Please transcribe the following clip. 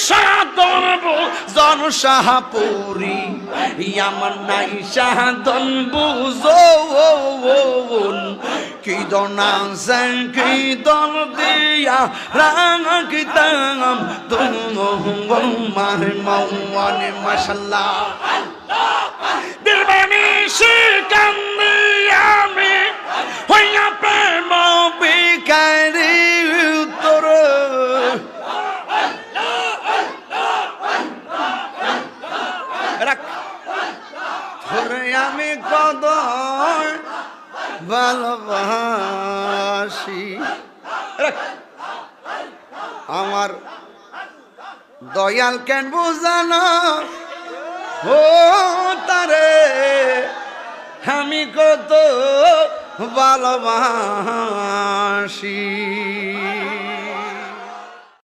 সাধন বুঝন শাহপুরি আমার নাই সাধন বুঝন কি দনা কি দন দিয়া রাঙ কি তাম তুম মারে মৌনে মাশাল্লাহ দিলবানি শিকান্দি আমি হইয়া প্রেম বিকারি উত্তর ধরে আমি কত ভালোবাসি আমার দয়াল কেন বুঝানো ও তারে আমি কত ভালোবাসি